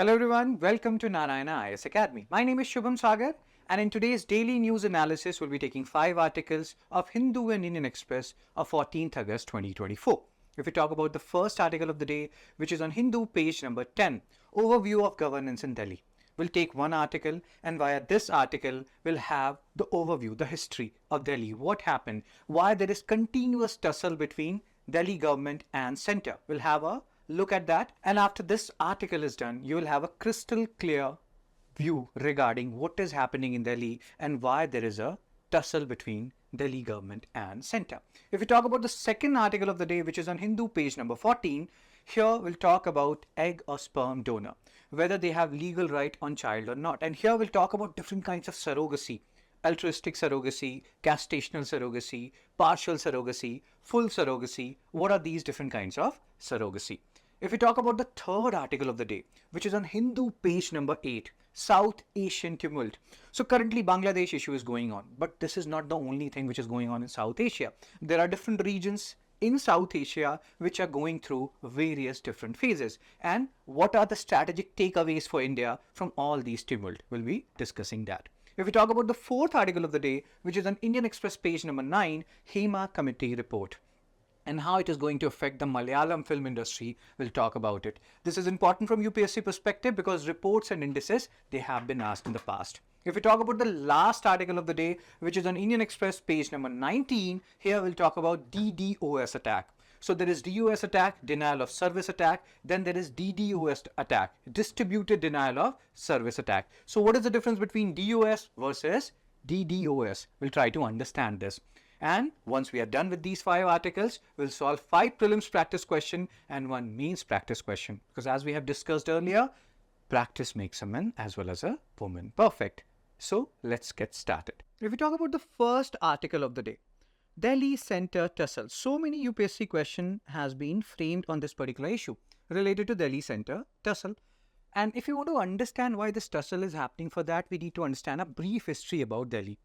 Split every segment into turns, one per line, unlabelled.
Hello everyone, welcome to Narayana IS Academy. My name is Shubham Sagar and in today's daily news analysis we'll be taking 5 articles of Hindu and Indian Express of 14th August 2024. If we talk about the first article of the day, which is on Hindu page number 10, Overview of Governance in Delhi. We'll take one article and via this article we'll have the overview, the history of Delhi, what happened, why there is continuous tussle between Delhi government and centre. We'll have a look at that, and after this article is done you will have a crystal clear view regarding what is happening in Delhi and why there is a tussle between Delhi government and centre. If we talk about the second article of the day, which is on Hindu page number 14, here we'll talk about egg or sperm donor, whether they have legal right on child or not. And here we'll talk about different kinds of surrogacy: altruistic surrogacy, castrational surrogacy, partial surrogacy, full surrogacy. What are these different kinds of surrogacy? If we talk about the third article of the day, which is on Hindu page number 8, South Asian tumult. So currently Bangladesh issue is going on, but this is not the only thing which is going on in South Asia. There are different regions in South Asia which are going through various different phases. And what are the strategic takeaways for India from all these tumult? We'll be discussing that. If we talk about the fourth article of the day, which is on Indian Express page number 9, Hema committee report, and how it is going to affect the Malayalam film industry, we'll talk about it. This is important from UPSC perspective because reports and indices, they have been asked in the past. If we talk about the last article of the day, which is on Indian Express page number 19, here we'll talk about DDoS attack. So there is DOS attack, denial of service attack, then there is DDoS attack, distributed denial of service attack. So what is the difference between DOS versus DDoS? We'll try to understand this. And once we are done with these 5 articles, we'll solve 5 prelims practice question and 1 mains practice question. Because as we have discussed earlier, practice makes a man as well as a woman perfect. So let's get started. If we talk about the first article of the day, Delhi Centre tussle. So many UPSC question has been framed on this particular issue related to Delhi Centre tussle. And if you want to understand why this tussle is happening, for that we need to understand a brief history about Delhi.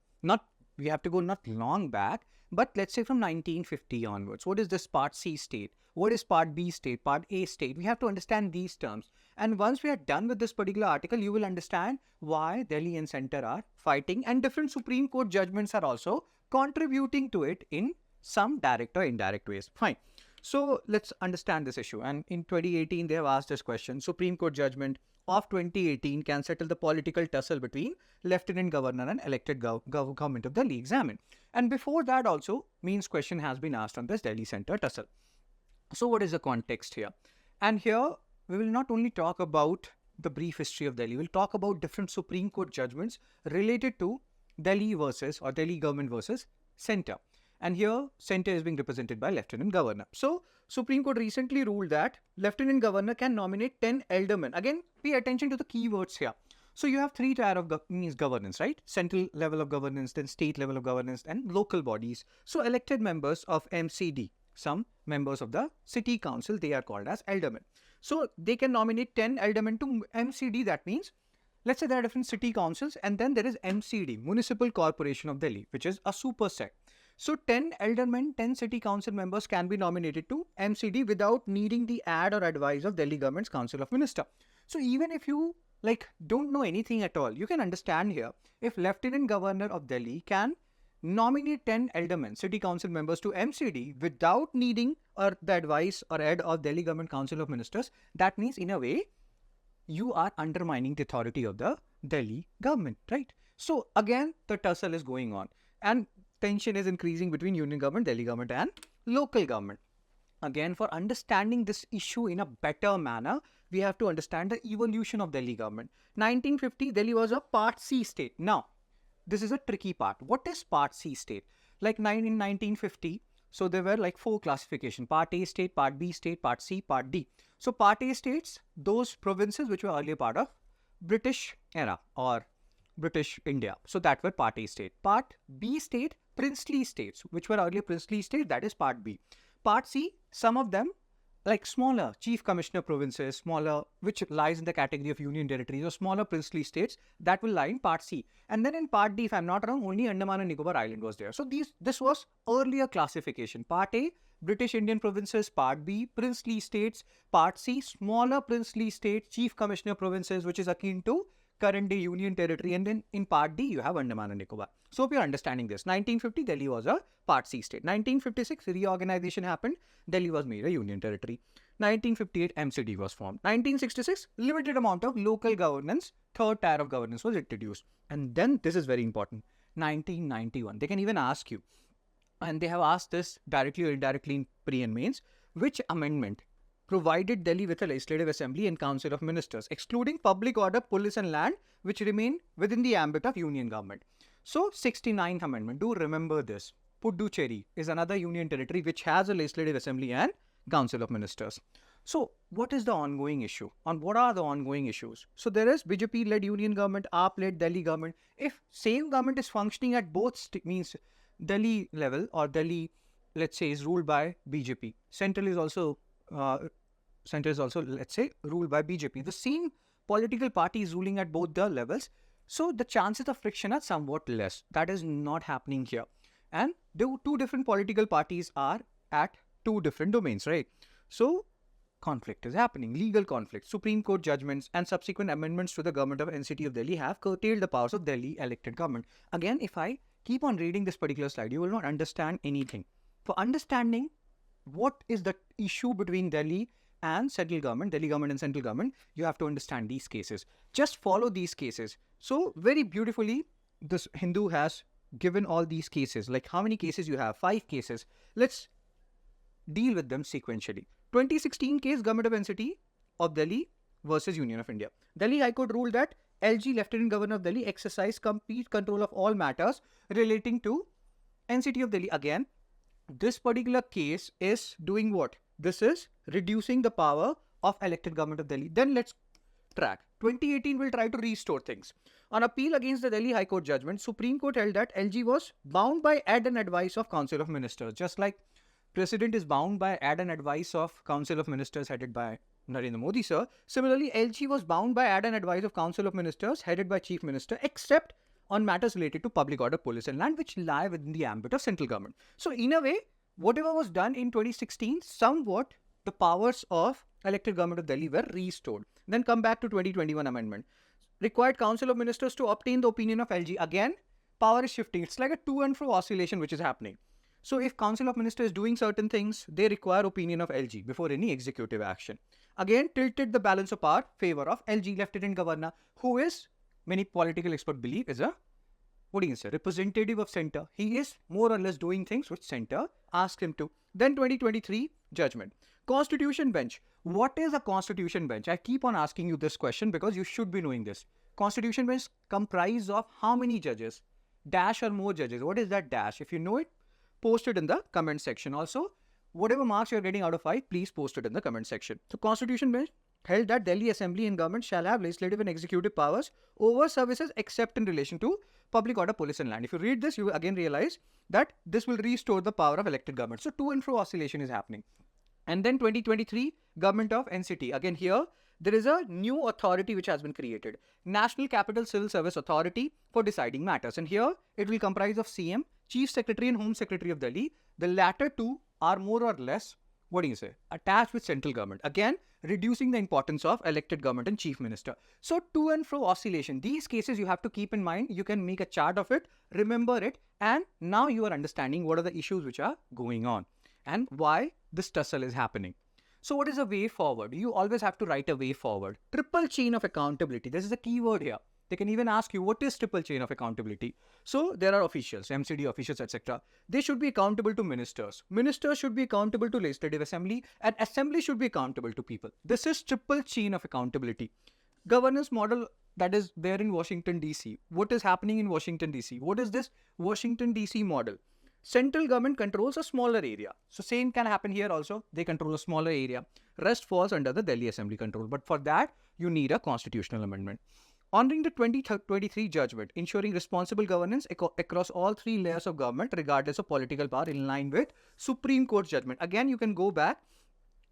We have to go not long back, but let's say from 1950 onwards. What is this Part C state? What is Part B state? Part A state? We have to understand these terms. And once we are done with this particular article, you will understand why Delhi and Centre are fighting, and different Supreme Court judgments are also contributing to it in some direct or indirect ways. Fine. So let's understand this issue. And in 2018, they have asked this question. Supreme Court judgment of 2018 can settle the political tussle between Lieutenant Governor and elected government of Delhi. Examine. And before that also, means question has been asked on this Delhi Centre tussle. So what is the context here? And here we will not only talk about the brief history of Delhi, we'll talk about different Supreme Court judgments related to Delhi versus, or Delhi government versus Centre. And here Centre is being represented by Lieutenant Governor. So Supreme Court recently ruled that Lieutenant Governor can nominate 10 aldermen. Again, pay attention to the keywords here. So you have 3 tier of governance, right? Central level of governance, then state level of governance, and local bodies. So elected members of MCD, some members of the city council, they are called as aldermen. So they can nominate 10 aldermen to MCD. That means, let's say there are different city councils, and then there is MCD, Municipal Corporation of Delhi, which is a superset. So 10 aldermen, 10 city council members can be nominated to MCD without needing the aid or advice of Delhi government's Council of Minister. So even if you don't know anything at all, you can understand here, if Lieutenant Governor of Delhi can nominate 10 aldermen, city council members to MCD without needing the advice or aid of Delhi government Council of Ministers, that means in a way, you are undermining the authority of the Delhi government, right? So again, the tussle is going on. And tension is increasing between union government, Delhi government, and local government. Again, for understanding this issue in a better manner, we have to understand the evolution of Delhi government. 1950, Delhi was a Part C state. Now, this is a tricky part. What is Part C state? Like in 1950, so there were 4 classifications: Part A state, Part B state, Part C, Part D. So Part A states, those provinces which were earlier part of British era or British India. So that were Part A state. Part B state, princely states, which were earlier princely state, that is Part B. Part C, some of them like smaller chief commissioner provinces, smaller, which lies in the category of union territories or smaller princely states, that will lie in part C. And then in part D, if I'm not wrong, only Andaman and Nicobar Island was there. So this was earlier classification. Part A, British Indian provinces. Part B, princely states. Part C, smaller princely states, chief commissioner provinces, which is akin to current day union territory. And then in part D, you have Andaman and Nicobar. So if you're understanding this, 1950, Delhi was a part C state. 1956, reorganization happened. Delhi was made a union territory. 1958, MCD was formed. 1966, limited amount of local governance, third tier of governance was introduced. And then this is very important. 1991, they can even ask you, and they have asked this directly or indirectly in pre and mains, which amendment provided Delhi with a legislative assembly and council of ministers, excluding public order, police and land, which remain within the ambit of union government. So 69th amendment, do remember this. Puducherry is another union territory which has a legislative assembly and council of ministers. So what is the ongoing issue? On what are the ongoing issues? So there is BJP-led union government, AAP-led Delhi government. If same government is functioning at both means Delhi level or Delhi, let's say, is ruled by BJP. Central is also, let's say, ruled by BJP. The same political party is ruling at both the levels. So the chances of friction are somewhat less. That is not happening here. And the two different political parties are at two different domains, right? So conflict is happening, legal conflict. Supreme Court judgments and subsequent amendments to the government of NCT of Delhi have curtailed the powers of Delhi elected government. Again, if I keep on reading this particular slide, you will not understand anything. For understanding what is the issue between Delhi and central government, Delhi government and central government, you have to understand these cases. Just follow these cases. So very beautifully, this Hindu has given all these cases. Like how many cases you have? 5 cases. Let's deal with them sequentially. 2016 case, government of NCT of Delhi versus Union of India. Delhi High Court ruled that LG, Lieutenant Governor of Delhi, exercised complete control of all matters relating to NCT of Delhi. Again, this particular case is doing what? This is reducing the power of elected government of Delhi. Then let's track. 2018 will try to restore things. On appeal against the Delhi High Court judgment, Supreme Court held that LG was bound by ad and advice of Council of Ministers. Just like President is bound by ad and advice of Council of Ministers headed by Narendra Modi, sir. Similarly, LG was bound by ad and advice of Council of Ministers headed by Chief Minister, except on matters related to public order, police and land, which lie within the ambit of central government. So in a way, whatever was done in 2016, somewhat the powers of elected government of Delhi were restored. Then come back to 2021 amendment. Required Council of Ministers to obtain the opinion of LG. Again, power is shifting. It's like a to and fro oscillation which is happening. So if Council of Ministers is doing certain things, they require opinion of LG before any executive action. Again, tilted the balance of power favor of LG, Lieutenant Governor, who is, many political experts believe, is a, what do you say, representative of center. He is more or less doing things which center asked him to. Then 2023 judgment. Constitution bench. What is a constitution bench? I keep on asking you this question because you should be knowing this. Constitution bench comprise of how many judges? Dash or more judges. What is that dash? If you know it, post it in the comment section. Also, whatever marks you're getting out of 5, please post it in the comment section. So Constitution bench held that Delhi Assembly and government shall have legislative and executive powers over services except in relation to public order, police and land. If you read this, you will again realize that this will restore the power of elected government. So to and fro oscillation is happening. And then 2023, government of NCT. Again here, there is a new authority which has been created. National Capital Civil Service Authority for deciding matters. And here, it will comprise of CM, Chief Secretary and Home Secretary of Delhi. The latter two are more or less, what do you say, attached with central government. Again, reducing the importance of elected government and chief minister. So to and fro oscillation. These cases you have to keep in mind. You can make a chart of it, remember it, and now you are understanding what are the issues which are going on and why this tussle is happening. So what is a way forward? You always have to write a way forward. Triple chain of accountability. This is a key word here. They can even ask you, what is triple chain of accountability? So there are officials, MCD officials, etc. They should be accountable to ministers. Ministers should be accountable to legislative assembly, and assembly should be accountable to people. This is triple chain of accountability. Governance model that is there in Washington, DC. What is happening in Washington, DC? What is this Washington, DC model? Central government controls a smaller area. So same can happen here also. They control a smaller area. Rest falls under the Delhi Assembly control. But for that, you need a constitutional amendment. Honoring the 2023 judgment, ensuring responsible governance across all 3 layers of government, regardless of political power, in line with Supreme Court judgment. Again, you can go back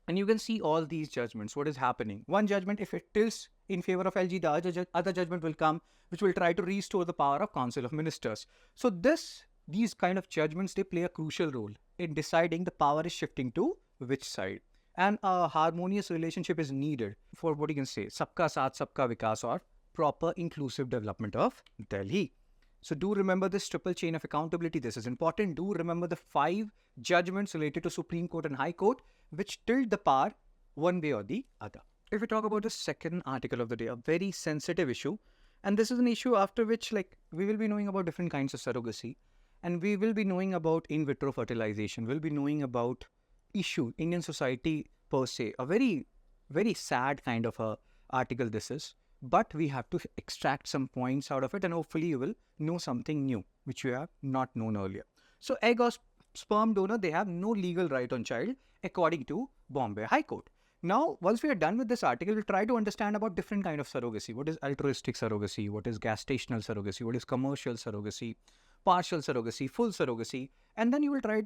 And you can see all these judgments, what is happening. One judgment, if it tilts in favor of LG, the other judgment will come, which will try to restore the power of Council of Ministers. So these kind of judgments, they play a crucial role in deciding the power is shifting to which side. And a harmonious relationship is needed for what you can say, Sabka Saath, Sabka Vikas, or proper inclusive development of Delhi. So do remember this triple chain of accountability. This is important. Do remember the 5 judgments related to Supreme Court and High Court, which tilt the power one way or the other. If we talk about the second article of the day, a very sensitive issue, and this is an issue after which we will be knowing about different kinds of surrogacy, and we will be knowing about in vitro fertilization, we'll be knowing about issue, Indian society per se, a very, very sad kind of a article this is. But we have to extract some points out of it, and hopefully you will know something new, which you have not known earlier. So egg or sperm donor, they have no legal right on child, according to Bombay High Court. Now, once we are done with this article, we'll try to understand about different kind of surrogacy. What is altruistic surrogacy? What is gestational surrogacy? What is commercial surrogacy? Partial surrogacy, full surrogacy. And then we will try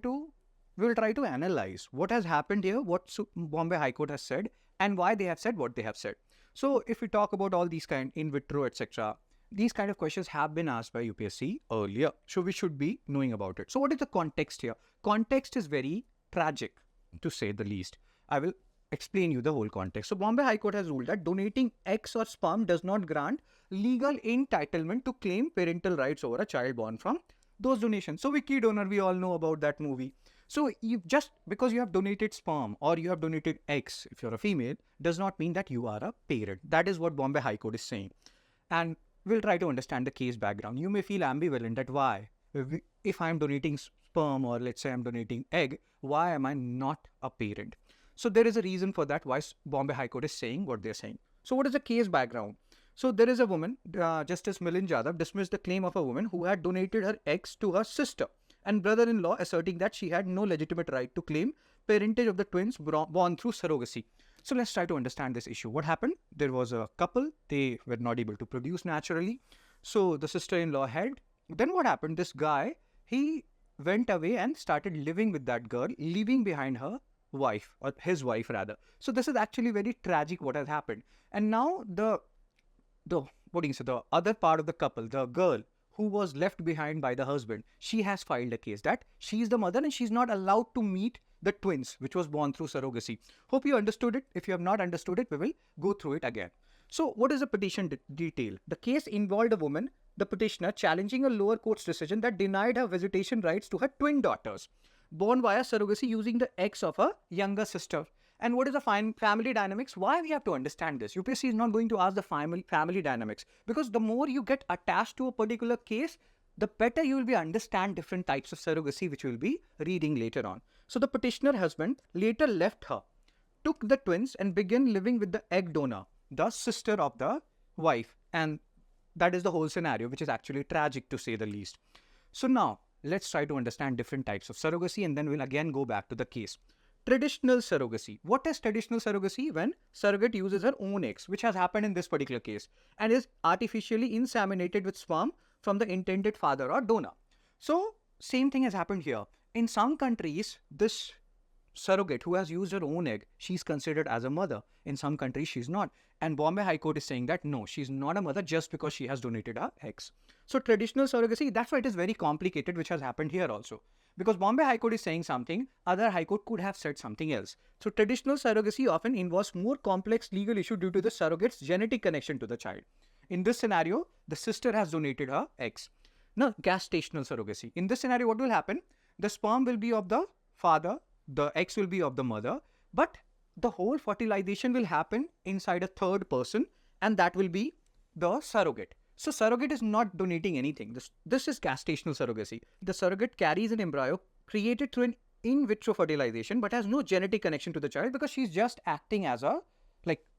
to analyze what has happened here, what Bombay High Court has said, and why they have said what they have said. So if we talk about all these kind, in vitro, etc., these kind of questions have been asked by UPSC earlier. So we should be knowing about it. So what is the context here? Context is very tragic, to say the least. I will explain you the whole context. So Bombay High Court has ruled that donating eggs or sperm does not grant legal entitlement to claim parental rights over a child born from those donations. So Vicky Donor, we all know about that movie. So you just because you have donated sperm or you have donated eggs, if you're a female, does not mean that you are a parent. That is what Bombay High Court is saying. And we'll try to understand the case background. You may feel ambivalent that why? If I'm donating sperm or let's say I'm donating egg, why am I not a parent? So there is a reason for that why Bombay High Court is saying what they're saying. So what is the case background? So there is a woman, Justice Milind Jadhav dismissed the claim of a woman who had donated her eggs to her sister and brother-in-law, asserting that she had no legitimate right to claim parentage of the twins born through surrogacy. So let's try to understand this issue. What happened? There was a couple, they were not able to produce naturally. So the sister-in-law had. Then what happened? This guy, he went away and started living with that girl, leaving behind her wife, or his wife rather. So this is actually very tragic what has happened. And now the other part of the couple, the girl who was left behind by the husband, she has filed a case that she is the mother and she's not allowed to meet the twins, which was born through surrogacy. Hope you understood it. If you have not understood it, we will go through it again. So what is the petition detail? The case involved a woman, the petitioner, challenging a lower court's decision that denied her visitation rights to her twin daughters, born via surrogacy using the eggs of her younger sister. And what is the family dynamics? Why we have to understand this? UPSC is not going to ask the family dynamics, because the more you get attached to a particular case, the better you will be understand different types of surrogacy, which we will be reading later on. So the petitioner husband later left her, took the twins and began living with the egg donor, the sister of the wife. And that is the whole scenario, which is actually tragic to say the least. So now let's try to understand different types of surrogacy, and then we'll again go back to the case. Traditional surrogacy. What is traditional surrogacy? When surrogate uses her own eggs, which has happened in this particular case, and is artificially inseminated with sperm from the intended father or donor. So same thing has happened here. In some countries, this surrogate who has used her own egg, she's considered as a mother. In some countries, she's not. And Bombay High Court is saying that no, she's not a mother just because she has donated her eggs. So traditional surrogacy, that's why it is very complicated, which has happened here also. Because Bombay High Court is saying something, other High Court could have said something else. So traditional surrogacy often involves more complex legal issue due to the surrogate's genetic connection to the child. In this scenario, the sister has donated her eggs. Now, gestational surrogacy. In this scenario, what will happen? The sperm will be of the father, the eggs will be of the mother, but the whole fertilization will happen inside a third person, and that will be the surrogate. So surrogate is not donating anything. This is gestational surrogacy. The surrogate carries an embryo created through an in vitro fertilization, but has no genetic connection to the child, because she's just acting as a,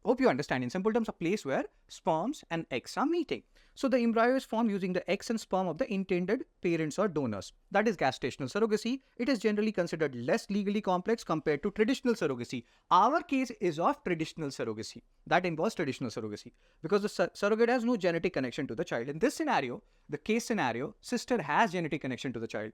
hope you understand, in simple terms, a place where sperms and eggs are meeting. So the embryo is formed using the eggs and sperm of the intended parents or donors. That is gestational surrogacy. It is generally considered less legally complex compared to traditional surrogacy. Our case is of traditional surrogacy. That involves traditional surrogacy because the surrogate has no genetic connection to the child. In this scenario, the case scenario, sister has genetic connection to the child.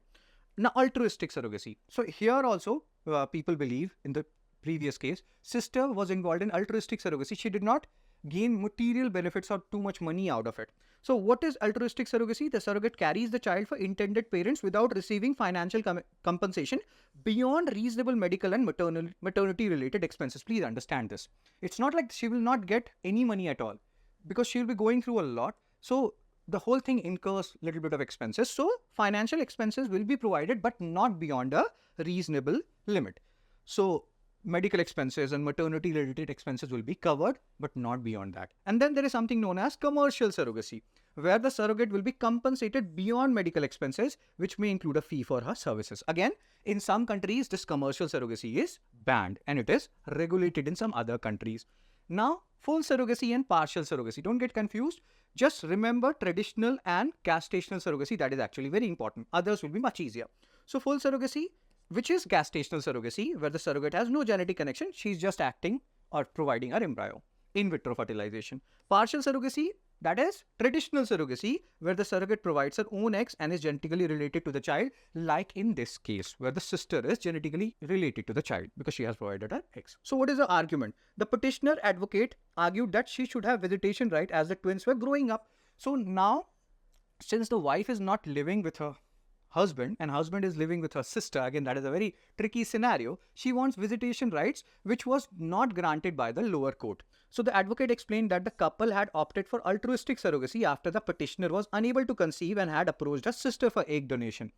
Now, altruistic surrogacy. So here also, people believe in the previous case, sister was involved in altruistic surrogacy. She did not gain material benefits or too much money out of it. So what is altruistic surrogacy? The surrogate carries the child for intended parents without receiving financial compensation beyond reasonable medical and maternity related expenses. Please understand this. It's not like she will not get any money at all because she will be going through a lot. So the whole thing incurs a little bit of expenses. So financial expenses will be provided, but not beyond a reasonable limit. So medical expenses and maternity related expenses will be covered, but not beyond that. And then there is something known as commercial surrogacy, where the surrogate will be compensated beyond medical expenses, which may include a fee for her services. Again, in some countries, this commercial surrogacy is banned and it is regulated in some other countries. Now, full surrogacy and partial surrogacy. Don't get confused. Just remember traditional and gestational surrogacy. That is actually very important. Others will be much easier. So full surrogacy, which is gestational surrogacy, where the surrogate has no genetic connection. She's just acting or providing her embryo. In vitro fertilization. Partial surrogacy, that is traditional surrogacy, where the surrogate provides her own eggs and is genetically related to the child, like in this case, where the sister is genetically related to the child because she has provided her eggs. So what is the argument? The petitioner advocate argued that she should have visitation right as the twins were growing up. So now, since the wife is not living with her husband and husband is living with her sister, again that is a very tricky scenario, she wants visitation rights which was not granted by the lower court. So the advocate explained that the couple had opted for altruistic surrogacy after the petitioner was unable to conceive and had approached her sister for egg donation.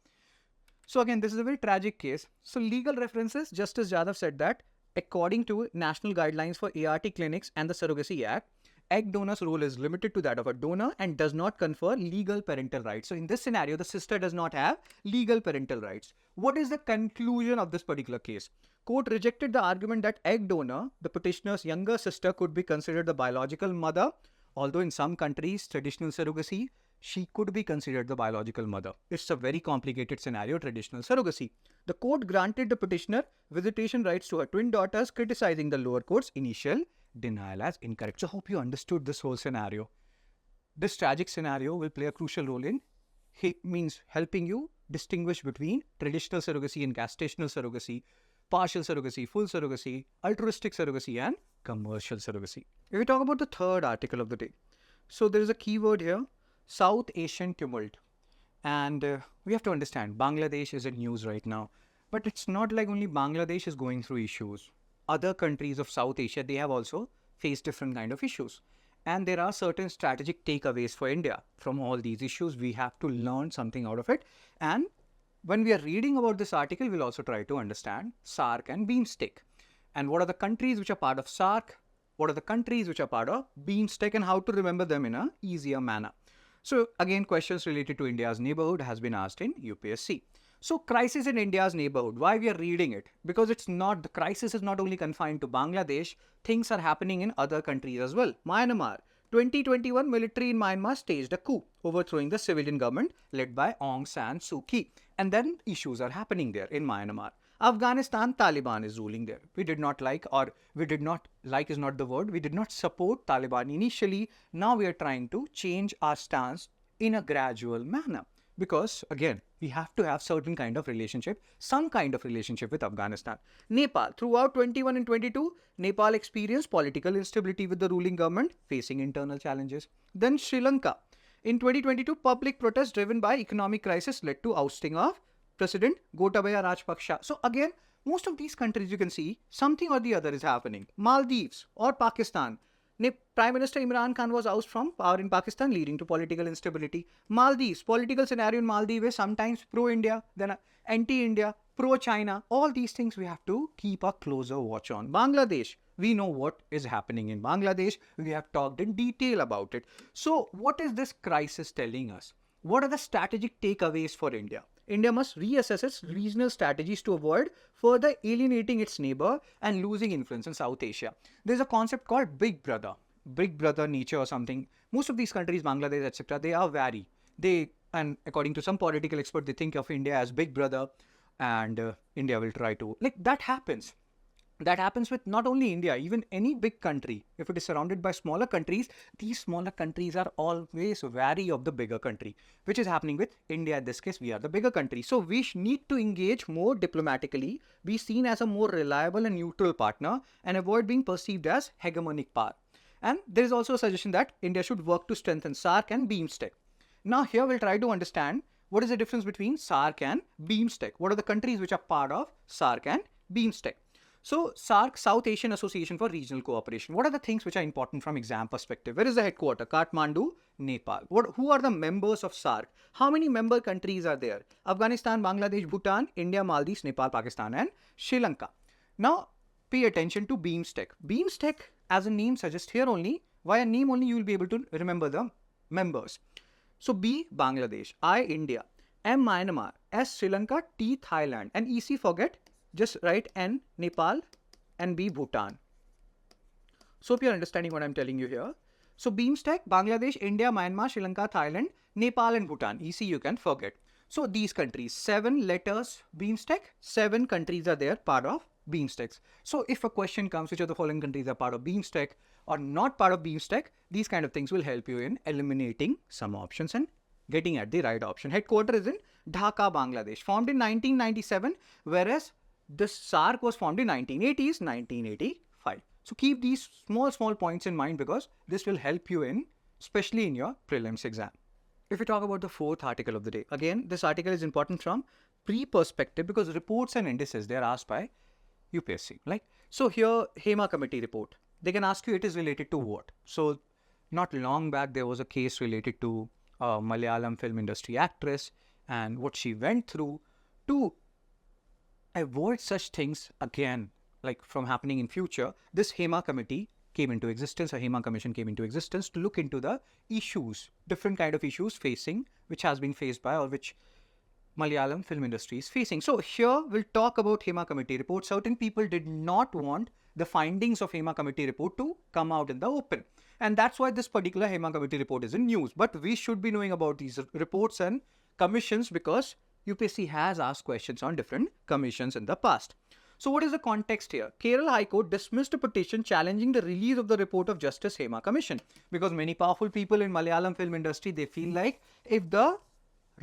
So again, this is a very tragic case. So legal references, Justice Jadhav said that according to national guidelines for ART clinics and the Surrogacy Act, egg donor's role is limited to that of a donor and does not confer legal parental rights. So in this scenario, the sister does not have legal parental rights. What is the conclusion of this particular case? Court rejected the argument that egg donor, the petitioner's younger sister, could be considered the biological mother, although in some countries, traditional surrogacy, she could be considered the biological mother. It's a very complicated scenario, traditional surrogacy. The court granted the petitioner visitation rights to her twin daughters, criticizing the lower court's initial denial as incorrect. So I hope you understood this whole scenario. This tragic scenario will play a crucial role in helping you distinguish between traditional surrogacy and gestational surrogacy, partial surrogacy, full surrogacy, altruistic surrogacy, and commercial surrogacy. If we talk about the third article of the day, so there is a keyword here, South Asian tumult. And we have to understand, Bangladesh is in news right now. But it's not like only Bangladesh is going through issues. Other countries of South Asia, they have also faced different kind of issues. And there are certain strategic takeaways for India from all these issues. We have to learn something out of it. And when we are reading about this article, we'll also try to understand SAARC and BIMSTEC. And what are the countries which are part of SAARC? What are the countries which are part of BIMSTEC and how to remember them in an easier manner? So again, questions related to India's neighborhood has been asked in UPSC. So crisis in India's neighborhood, why we are reading it? Because the crisis is not only confined to Bangladesh, things are happening in other countries as well. Myanmar, 2021 military in Myanmar staged a coup, overthrowing the civilian government led by Aung San Suu Kyi. And then issues are happening there in Myanmar. Afghanistan, Taliban is ruling there. We did not like is not the word. We did not support Taliban initially. Now we are trying to change our stance in a gradual manner. Because again, we have to have certain kind of relationship, some kind of relationship with Afghanistan. Nepal, throughout 21 and 22, Nepal experienced political instability with the ruling government facing internal challenges. Then Sri Lanka. In 2022, public protests driven by economic crisis led to ousting of President Gotabaya Rajpaksha. So again, most of these countries you can see something or the other is happening. Maldives or Pakistan. Prime Minister Imran Khan was ousted from power in Pakistan, leading to political instability. Maldives, political scenario in Maldives is sometimes pro-India, then anti-India, pro-China. All these things we have to keep a closer watch on. Bangladesh, we know what is happening in Bangladesh. We have talked in detail about it. So what is this crisis telling us? What are the strategic takeaways for India? India must reassess its regional strategies to avoid further alienating its neighbor and losing influence in South Asia. There's a concept called Big Brother nature or something. Most of these countries, Bangladesh, etc., they are wary. And according to some political experts, they think of India as Big Brother and India will try to, that happens. That happens with not only India, even any big country. If it is surrounded by smaller countries, these smaller countries are always wary of the bigger country, which is happening with India. In this case, we are the bigger country. So we need to engage more diplomatically, be seen as a more reliable and neutral partner, and avoid being perceived as hegemonic power. And there is also a suggestion that India should work to strengthen SAARC and BIMSTEC. Now here we'll try to understand what is the difference between SAARC and BIMSTEC. What are the countries which are part of SAARC and BIMSTEC? So SAARC, South Asian Association for Regional Cooperation. What are the things which are important from exam perspective? Where is the headquarters? Kathmandu, Nepal. Who are the members of SAARC? How many member countries are there? Afghanistan, Bangladesh, Bhutan, India, Maldives, Nepal, Pakistan and Sri Lanka. Now pay attention to BIMSTEC. BIMSTEC, as a name suggests, here only, via name only you will be able to remember the members. So B, Bangladesh, I, India, M, Myanmar, S, Sri Lanka, T, Thailand, and EC, forget, just write N, Nepal, and B, Bhutan. So if you're understanding what I'm telling you here. So BIMSTEC, Bangladesh, India, Myanmar, Sri Lanka, Thailand, Nepal, and Bhutan. EC you can forget. So these countries, 7 letters BIMSTEC, 7 countries are there part of BIMSTEC. So if a question comes, which of the following countries are part of BIMSTEC or not part of BIMSTEC, these kind of things will help you in eliminating some options and getting at the right option. Headquarters is in Dhaka, Bangladesh, formed in 1997, whereas this SAARC was formed in 1980s, 1985. So keep these small points in mind because this will help you in, especially in your prelims exam. If we talk about the fourth article of the day, again, this article is important from pre-perspective because reports and indices, they are asked by UPSC. Like, so here, Hema committee report, they can ask you it is related to what. So not long back, there was a case related to a Malayalam film industry actress and what she went through to avoid such things again, like from happening in future. This Hema committee came into existence, a Hema commission came into existence to look into the issues, different kind of issues facing, which has been faced by or which Malayalam film industry is facing. So here we'll talk about Hema committee report. Certain people did not want the findings of Hema committee report to come out in the open. And that's why this particular Hema committee report is in news. But we should be knowing about these reports and commissions because UPSC has asked questions on different commissions in the past. So what is the context here? Kerala High Court dismissed a petition challenging the release of the report of Justice Hema Commission because many powerful people in Malayalam film industry, they feel like if the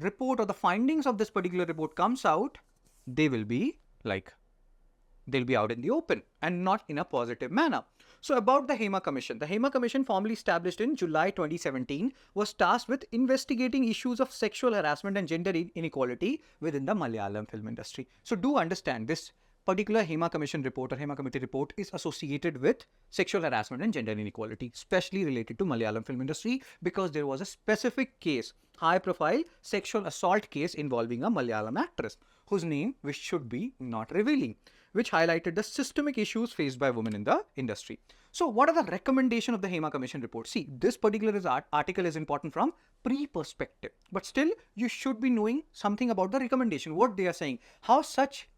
report or the findings of this particular report comes out, they will be like, they'll be out in the open and not in a positive manner. So about the Hema Commission, the Hema Commission formally established in July 2017 was tasked with investigating issues of sexual harassment and gender inequality within the Malayalam film industry. So do understand this particular Hema Commission report or Hema Committee report is associated with sexual harassment and gender inequality, especially related to Malayalam film industry because there was a specific case, high profile sexual assault case involving a Malayalam actress whose name we should be not revealing, which highlighted the systemic issues faced by women in the industry. So what are the recommendations of the Hema Commission report? See, this particular article is important from pre-perspective, but still you should be knowing something about the recommendation, what they are saying, how such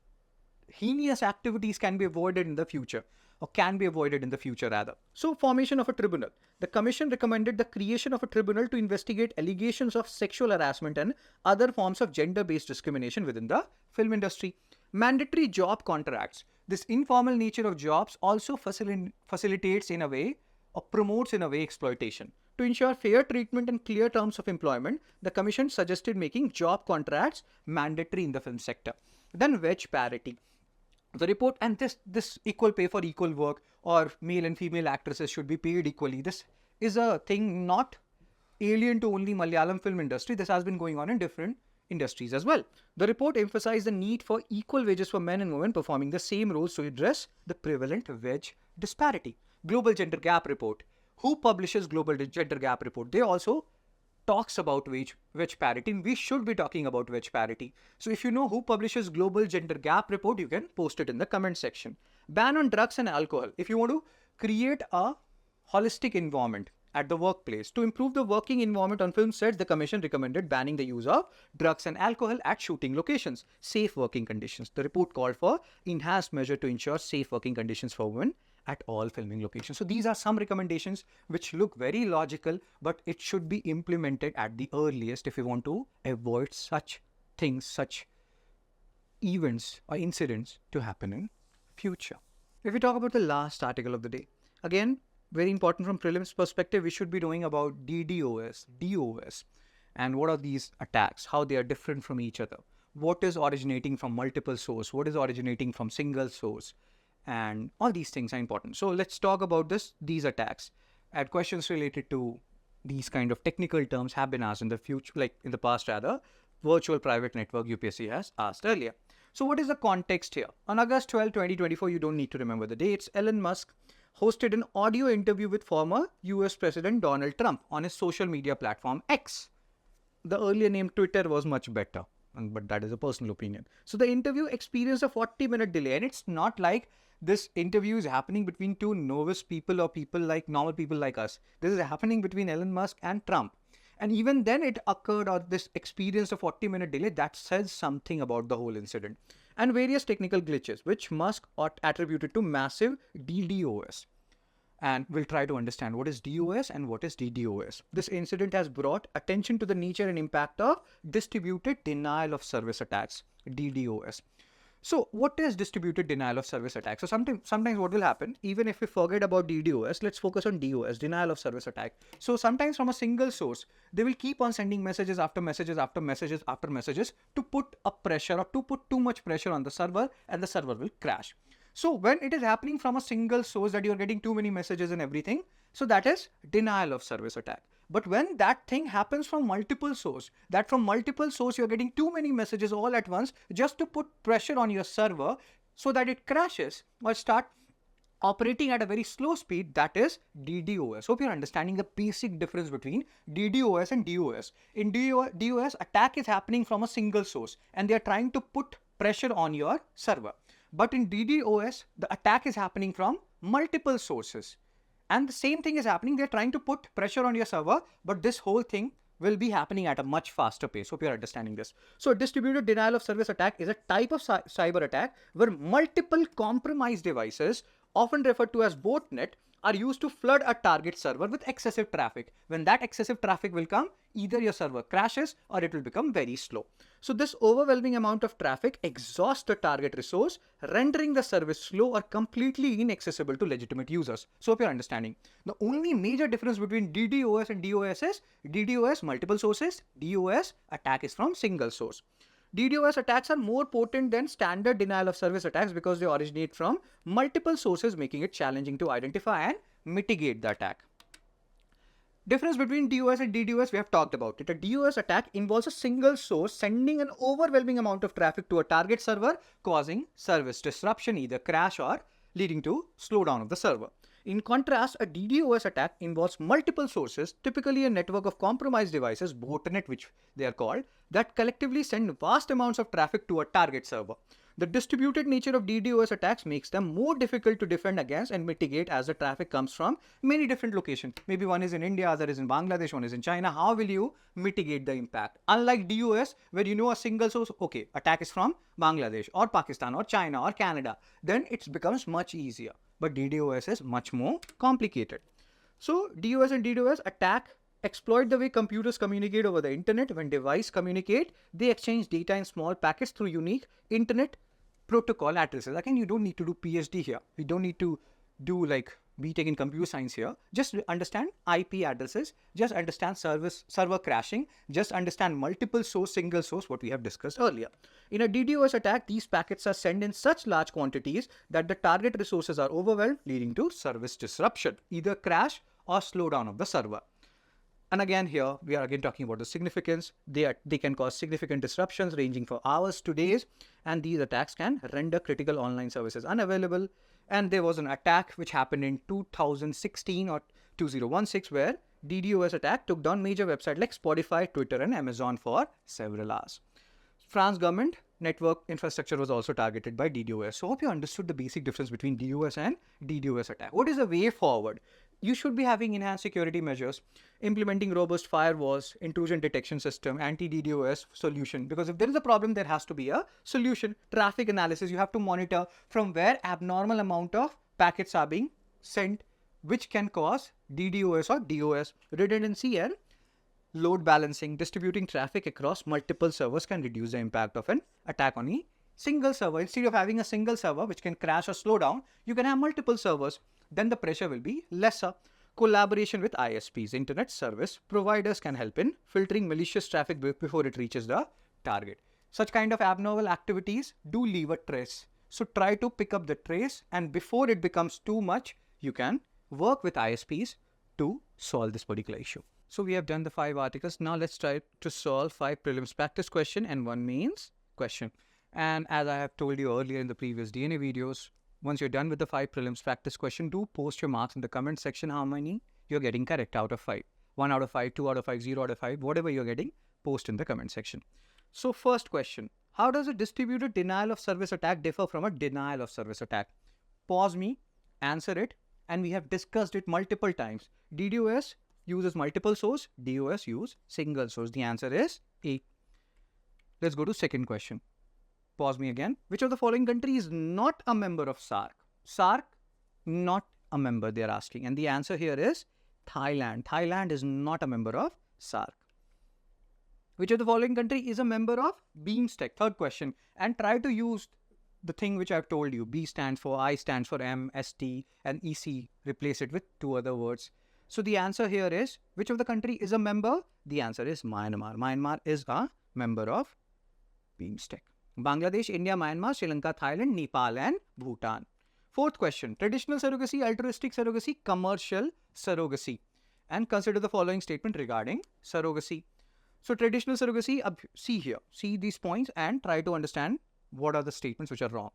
heinous activities can be avoided in the future or can be avoided in the future rather. So formation of a tribunal. The commission recommended the creation of a tribunal to investigate allegations of sexual harassment and other forms of gender-based discrimination within the film industry. Mandatory job contracts. This informal nature of jobs also facilitates in a way or promotes in a way exploitation. To ensure fair treatment and clear terms of employment, the commission suggested making job contracts mandatory in the film sector. Then wage parity. The report and this equal pay for equal work or male and female actresses should be paid equally. This is a thing not alien to only Malayalam film industry. This has been going on in different industries as well. The report emphasized the need for equal wages for men and women performing the same roles to address the prevalent wage disparity. Global Gender Gap Report. Who publishes Global Gender Gap Report? They also talks about wage parity. We should be talking about wage parity. So if you know who publishes Global Gender Gap Report, you can post it in the comment section. Ban on drugs and alcohol. If you want to create a holistic environment at the workplace. To improve the working environment on film sets, the commission recommended banning the use of drugs and alcohol at shooting locations. Safe working conditions. The report called for enhanced measure to ensure safe working conditions for women at all filming locations. So these are some recommendations which look very logical, but it should be implemented at the earliest if we want to avoid such things, such events or incidents to happen in future. If we talk about the last article of the day, again, very important from prelims perspective, we should be knowing about DDoS, and what are these attacks, how they are different from each other, what is originating from multiple source, what is originating from single source, and all these things are important. So let's talk about these attacks. And questions related to these kind of technical terms have been asked in the future, like in the past rather, virtual private network UPSC has asked earlier. So what is the context here? On August 12, 2024, you don't need to remember the dates, Elon Musk hosted an audio interview with former US President Donald Trump on his social media platform X. The earlier name Twitter was much better, but that is a personal opinion. So the interview experienced a 40-minute delay, and it's not like this interview is happening between two novice people or normal people like us. This is happening between Elon Musk and Trump. And even then it occurred, or this experienced a 40-minute delay. That says something about the whole incident. And various technical glitches, which Musk attributed to massive DDoS. And we'll try to understand what is DOS and what is DDoS. This incident has brought attention to the nature and impact of distributed denial of service attacks, DDoS. So what is distributed denial of service attack? So sometimes what will happen, even if we forget about DDoS, let's focus on DOS, denial of service attack. So sometimes from a single source, they will keep on sending messages after messages after messages after messages to put a pressure, or to put too much pressure on the server, and the server will crash. So when it is happening from a single source that you're getting too many messages and everything, so that is denial of service attack. But when that thing happens from multiple source, that from multiple source you're getting too many messages all at once just to put pressure on your server so that it crashes or start operating at a very slow speed, that is DDoS. Hope you're understanding the basic difference between DDoS and DOS. In DOS, attack is happening from a single source and they're trying to put pressure on your server. But in DDoS, the attack is happening from multiple sources. And the same thing is happening. They're trying to put pressure on your server, but this whole thing will be happening at a much faster pace. Hope you're understanding this. So distributed denial of service attack is a type of cyber attack where multiple compromised devices, often referred to as botnet, are used to flood a target server with excessive traffic. When that excessive traffic will come, either your server crashes or it will become very slow. So this overwhelming amount of traffic exhausts the target resource, rendering the service slow or completely inaccessible to legitimate users. So if you're understanding, the only major difference between DDoS and DOS is DDoS multiple sources, DOS attack is from single source. DDoS attacks are more potent than standard denial of service attacks because they originate from multiple sources, making it challenging to identify and mitigate the attack. Difference between DOS and DDoS, we have talked about it. A DOS attack involves a single source sending an overwhelming amount of traffic to a target server, causing service disruption, either crash or leading to slowdown of the server. In contrast, a DDoS attack involves multiple sources, typically a network of compromised devices, botnet which they are called, that collectively send vast amounts of traffic to a target server. The distributed nature of DDoS attacks makes them more difficult to defend against and mitigate as the traffic comes from many different locations. Maybe one is in India, other is in Bangladesh, one is in China. How will you mitigate the impact? Unlike DOS, where you know a single source, okay, attack is from Bangladesh or Pakistan or China or Canada, then it becomes much easier. But DDoS is much more complicated. So DOS and DDoS attack exploit the way computers communicate over the internet. When devices communicate, they exchange data in small packets through unique internet protocol addresses. Again, you don't need to do PhD here. We don't need to do like BTech in computer science here. Just understand IP addresses, just understand server crashing, just understand multiple source, single source, what we have discussed earlier. In a DDoS attack, these packets are sent in such large quantities that the target resources are overwhelmed, leading to service disruption, either crash or slowdown of the server. And again here, we are again talking about the significance. They can cause significant disruptions ranging for hours to days, and these attacks can render critical online services unavailable. And there was an attack which happened in 2016 or 2016 where DDoS attack took down major websites like Spotify, Twitter and Amazon for several hours. France government network infrastructure was also targeted by DDoS. So I hope you understood the basic difference between DOS and DDoS attack. What is the way forward? You should be having enhanced security measures, implementing robust firewalls, intrusion detection system, anti-DDoS solution. Because if there is a problem, there has to be a solution. Traffic analysis, you have to monitor from where abnormal amount of packets are being sent, which can cause DDoS or DOS. Redundancy and load balancing, distributing traffic across multiple servers can reduce the impact of an attack on the single server. Instead of having a single server which can crash or slow down, you can have multiple servers. Then the pressure will be lesser. Collaboration with ISPs, internet service providers, can help in filtering malicious traffic before it reaches the target. Such kind of abnormal activities do leave a trace. So try to pick up the trace, and before it becomes too much, you can work with ISPs to solve this particular issue. So we have done the 5 articles. Now let's try to solve 5 prelims practice question and 1 mains question. And as I have told you earlier in the previous DNA videos, once you're done with the 5 prelims practice question, do post your marks in the comment section how many you're getting correct out of 5. 1 out of 5, 2 out of 5, 0 out of 5, whatever you're getting, post in the comment section. So first question, how does a distributed denial of service attack differ from a denial of service attack? Pause me, answer it, and we have discussed it multiple times. DDoS uses multiple source, DOS use single source. The answer is A. Let's go to second question. Pause me again. Which of the following country is not a member of SARC? SARC, not a member, they are asking. And the answer here is Thailand. Thailand is not a member of SARC. Which of the following country is a member of BIMSTEC? Third question. And try to use the thing which I've told you. B stands for, I stands for M, ST, and EC. Replace it with 2 other words. So the answer here is, which of the country is a member? The answer is Myanmar. Myanmar is a member of BIMSTEC. Bangladesh, India, Myanmar, Sri Lanka, Thailand, Nepal, and Bhutan. Fourth question, traditional surrogacy, altruistic surrogacy, commercial surrogacy. And consider the following statement regarding surrogacy. So traditional surrogacy, see here, see these points and try to understand what are the statements which are wrong.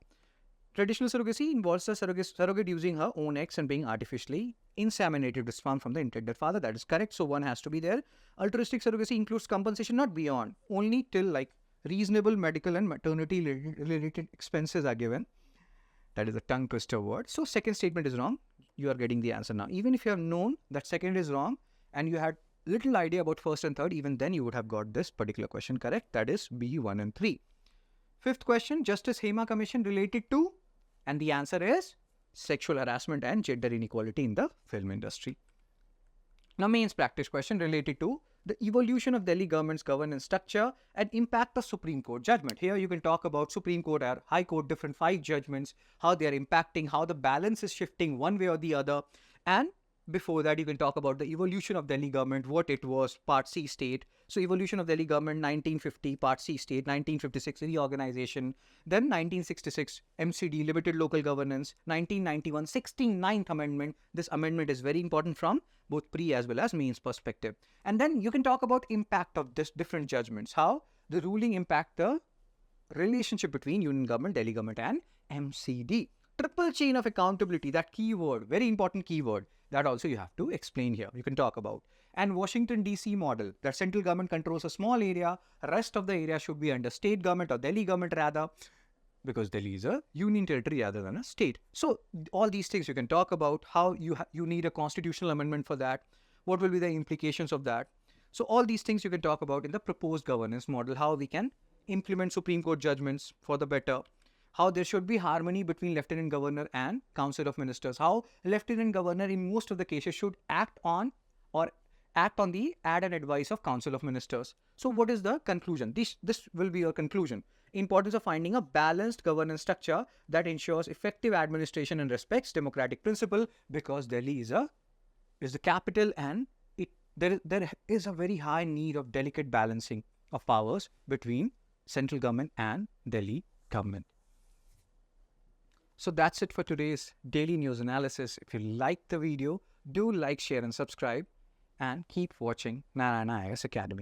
Traditional surrogacy involves the surrogate using her own eggs and being artificially inseminated with sperm from the intended father. That is correct. So one has to be there. Altruistic surrogacy includes compensation not beyond, only till like reasonable medical and maternity related expenses are given. That is a tongue twister word. So second statement is wrong. You are getting the answer now. Even if you have known that second is wrong and you had little idea about first and third, even then you would have got this particular question correct. That is B, 1 and 3. Fifth question, Justice Hema Commission related to? And the answer is sexual harassment and gender inequality in the film industry. Now mains practice question related to the evolution of Delhi government's governance structure and impact of Supreme Court judgment. Here you can talk about Supreme Court or High Court, different 5 judgments, how they are impacting, how the balance is shifting one way or the other. And before that, you can talk about the evolution of Delhi government, what it was, Part C state. So evolution of Delhi government, 1950, Part C state, 1956, reorganization. Then 1966, MCD, limited local governance. 1991, 69th amendment. This amendment is very important from both pre as well as mains perspective. And then you can talk about impact of this different judgments, how the ruling impact the relationship between Union government, Delhi government and MCD. Triple chain of accountability, that keyword, very important keyword. That also you have to explain here. You can talk about. And Washington DC model, that central government controls a small area, rest of the area should be under state government or Delhi government rather, because Delhi is a union territory rather than a state. So all these things you can talk about, how you need a constitutional amendment for that, what will be the implications of that. So all these things you can talk about in the proposed governance model, how we can implement Supreme Court judgments for the better, how there should be harmony between Lieutenant Governor and Council of Ministers, how Lieutenant Governor in most of the cases should act on the ad and advice of Council of Ministers. So what is the conclusion? This will be your conclusion. Importance of finding a balanced governance structure that ensures effective administration and respects democratic principle, because Delhi is the capital and there is a very high need of delicate balancing of powers between central government and Delhi government. So that's it for today's daily news analysis. If you liked the video, do like, share and subscribe and keep watching Narayana IAS Academy.